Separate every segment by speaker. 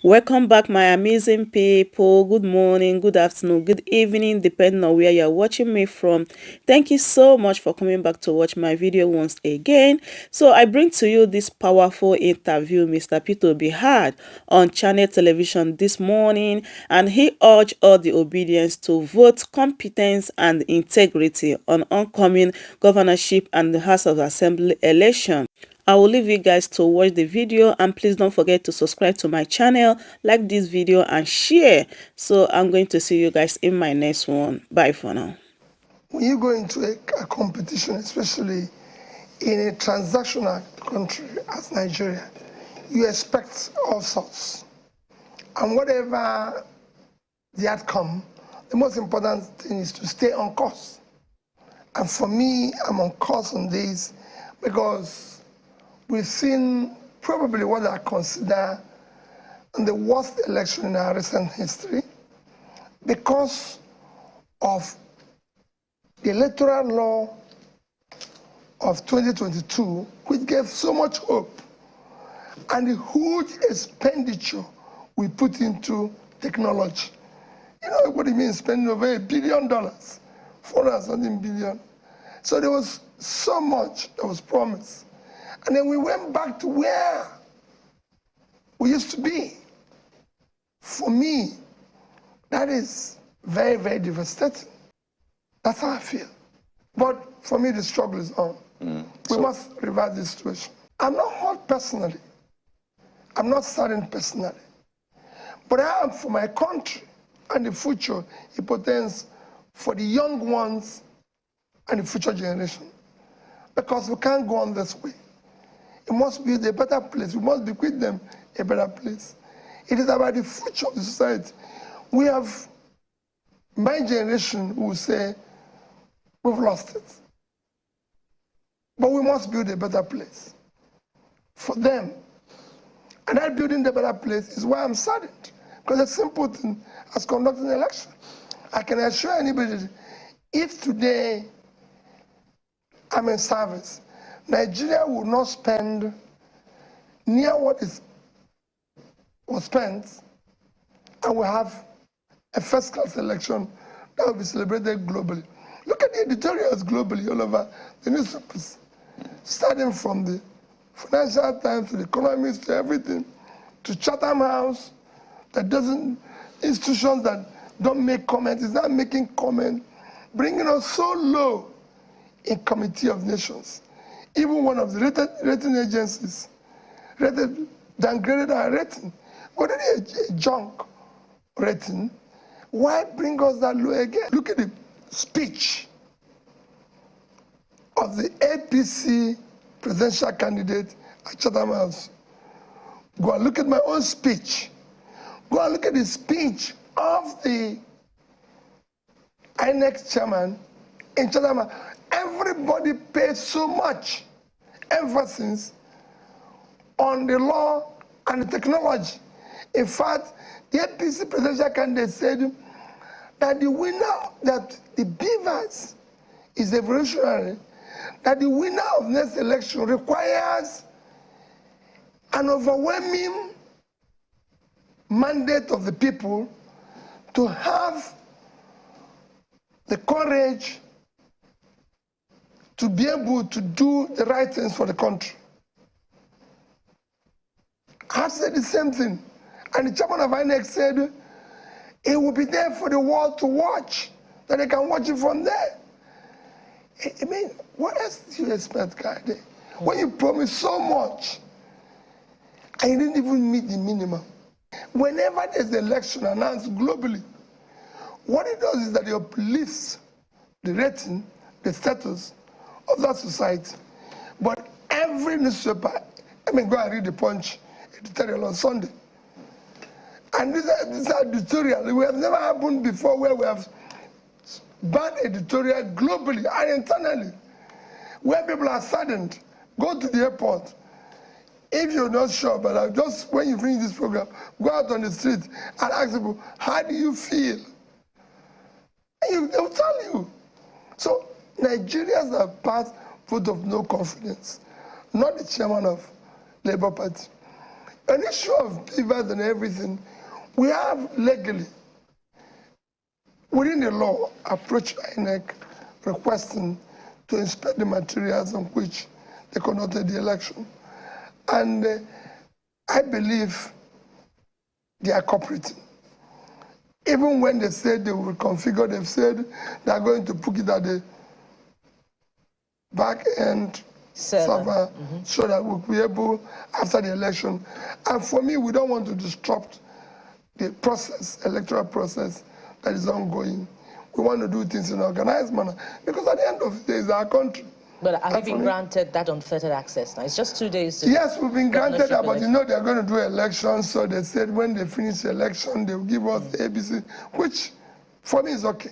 Speaker 1: Welcome back, my amazing people. Good morning, good afternoon, good evening, depending on where you're watching me from. Thank you so much for coming back to watch my video once again. So I bring to you this powerful interview Mr. Peter Obi had on channel television this morning, and he urged all the obedience to vote competence and integrity on oncoming governorship and the House of Assembly election. I will leave you guys to watch the video, and please don't forget to subscribe to my channel, like this video and share. So I'm going to see you guys in my next one. Bye for now.
Speaker 2: When you go into a competition, especially in a transactional country as Nigeria, you expect all sorts. And whatever the outcome, the most important thing is to stay on course. And for me, I'm on course on this because we've seen probably what I consider the worst election in our recent history because of the electoral law of 2022, which gave so much hope, and the huge expenditure we put into technology. You know what it means, spending over $1 billion, 400 something billion. So there was so much that was promised. And then we went back to where we used to be. For me, that is very, very devastating. That's how I feel. But for me, the struggle is on. We must reverse this situation. I'm not hurt personally. I'm not saddened personally. But I am for my country and the future. It pertains for the young ones and the future generation. Because we can't go on this way. It must be a better place. We must bequeath them a better place. It is about the future of the society. We have, my generation will say, we've lost it. But we must build a better place for them. And that building the better place is why I'm saddened. Because a simple thing as conducting an election. I can assure anybody that if today I'm in service, Nigeria will not spend near what was spent, and we have a first-class election that will be celebrated globally. Look at the editorials globally all over the newspapers, starting from the Financial Times to the Economist to everything, to Chatham House, that doesn't, institutions that don't make comments, is not making comment, bringing us so low in Committee of Nations. Even one of the rating agencies downgraded our rating. Already a junk rating. Why bring us that low again? Look at the speech of the APC presidential candidate at Chatham House. Go and look at my own speech. Go and look at the speech of the INEC chairman in Chatham House. Everybody paid so much emphasis on the law and the technology. In fact, the APC presidential candidate said that the winner, that the BVAS is evolutionary, that the winner of next election requires an overwhelming mandate of the people to have the courage to be able to do the right things for the country. I said the same thing. And the chairman of INEC said it will be there for the world to watch, that they can watch it from there. I mean, what else do you expect, guy? When you promise so much and you didn't even meet the minimum. Whenever there's an election announced globally, what it does is that it uplifts the rating, the status of that society. But every newspaper, I mean, go and read the Punch editorial on Sunday. And this editorial, we have never happened before where we have banned editorial globally and internally, where people are saddened. Go to the airport. If you're not sure, but just when you finish this program, go out on the street and ask people, how do you feel? And they'll tell you. So Nigerians have passed vote of no confidence, not the chairman of Labour Party. an issue of beavers and everything, we have legally, within the law, approached INEC requesting to inspect the materials on which they conducted the election. And I believe they are cooperating. Even when they said they will reconfigure, they've said they are going to put it at the back end server so that we'll be able, after the election. And for me, we don't want to disrupt the process, electoral process that is ongoing. We want to do things in an organized manner because at the end of the day, it's our country.
Speaker 3: But have you been granted that unfettered access now? It's just 2 days to
Speaker 2: Yes, we've been granted that, but you know they're going to do elections, so they said when they finish the election, they'll give us ABC, which for me is okay.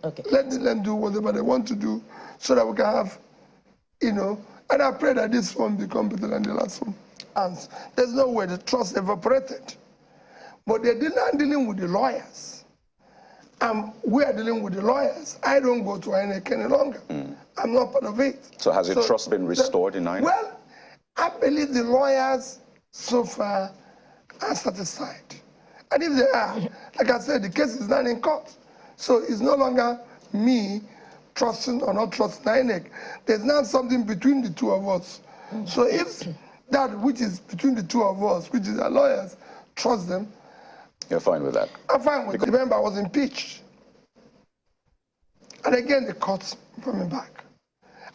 Speaker 3: Okay.
Speaker 2: Let them do whatever they want to do so that we can have, you know, and I pray that this one become better than the last one. And there's no way the trust evaporated. But they're dealing with the lawyers. We are dealing with the lawyers. I don't go to INEC any longer. I'm not part of it.
Speaker 4: So has the trust been restored in INEC?
Speaker 2: Well, I believe the lawyers so far are satisfied. And if they are, like I said, the case is not in court. So it's no longer me trusting or not trusting INEC. There's now something between the two of us. So if that which is between the two of us, which is our lawyers, trust them,
Speaker 4: you're fine with that?
Speaker 2: I'm fine with it. Remember, I was impeached. And again, the court put me back.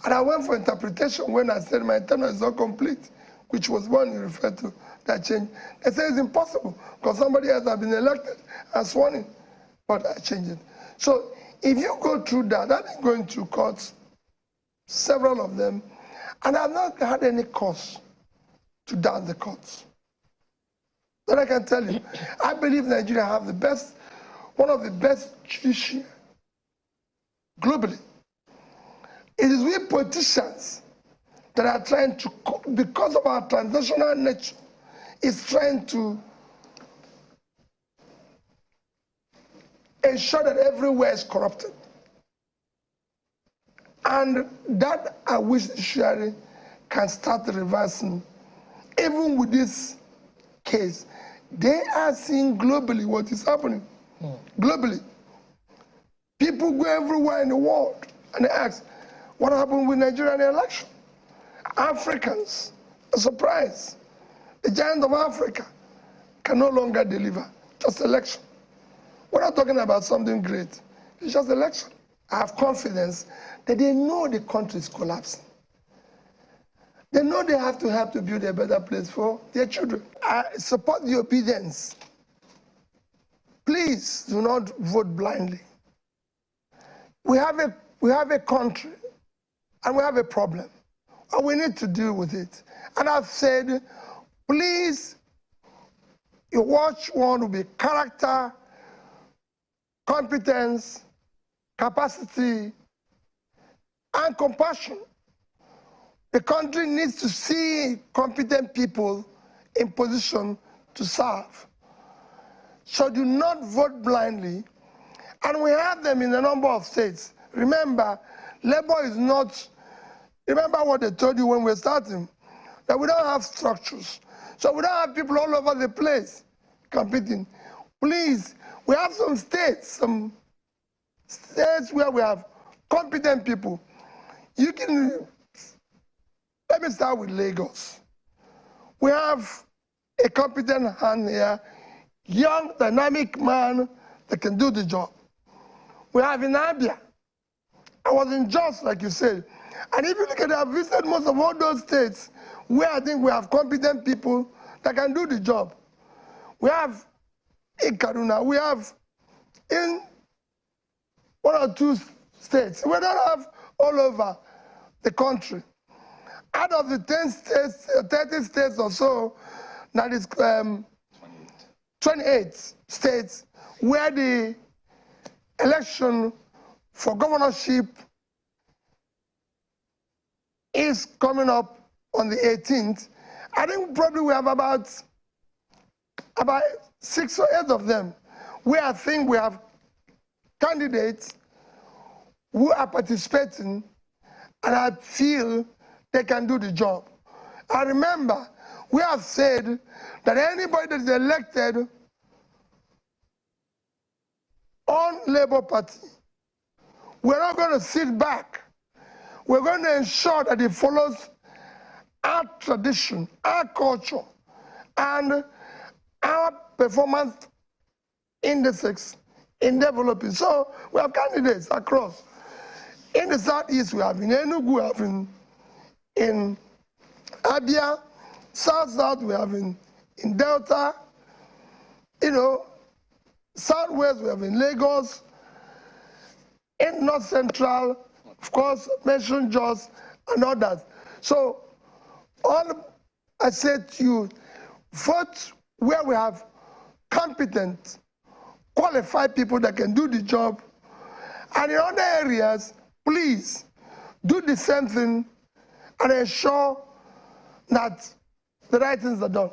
Speaker 2: And I went for interpretation when I said my tenure is not complete, which was one you referred to, that change. They said it's impossible because somebody else has been elected and sworn in. But I changed it. So if you go through that, I've been going through courts, several of them, and I've not had any cause to doubt the courts. But I can tell you, I believe Nigeria have the best, one of the best judiciary globally. It is we politicians that are trying to, because of our transnational nature, is trying to ensure that everywhere is corrupted. And that I wish the judiciary can start reversing. Even with this case, they are seeing globally what is happening. Globally. People go everywhere in the world and they ask, what happened with Nigeria in the election? Africans are surprised. The giant of Africa can no longer deliver, just election. We're not talking about something great. It's just election. I have confidence that they know the country is collapsing. They know they have to help to build a better place for their children. I support the obedience. Please do not vote blindly. We have a country and we have a problem and we need to deal with it. And I've said, please, you watch one will be character, competence, capacity, and compassion. The country needs to see competent people in position to serve. So do not vote blindly. And we have them in a number of states. Remember, labor is not, remember what they told you when we were starting, that we don't have structures. So we don't have people all over the place competing. Please, we have some states where we have competent people. You can, let me start with Lagos. We have a competent hand here, young, dynamic man that can do the job. We have in Abia. I was in Jos, like you said. And if you look at it, I've visited most of all those states where I think we have competent people that can do the job. We have in Kaduna, we have in 1 or 2 states. We don't have all over the country. Out of the 10 states, 30 states or so, that is 28 states where the election for governorship is coming up on the 18th. I think probably we have about 6 or 8 of them where I think we have candidates who are participating and I feel they can do the job. I remember we have said that anybody that is elected on Labour Party, we're not going to sit back. We're going to ensure that it follows our tradition, our culture, and our performance indices in developing. So we have candidates across. In the Southeast, we have in Enugu, we have in Abia, South, we have in Delta, Southwest, we have in Lagos, in North Central, of course, mentioned Jos and others. So all I said to you, vote where we have competent, qualified people that can do the job. And in other areas, please do the same thing and ensure that the right things are done.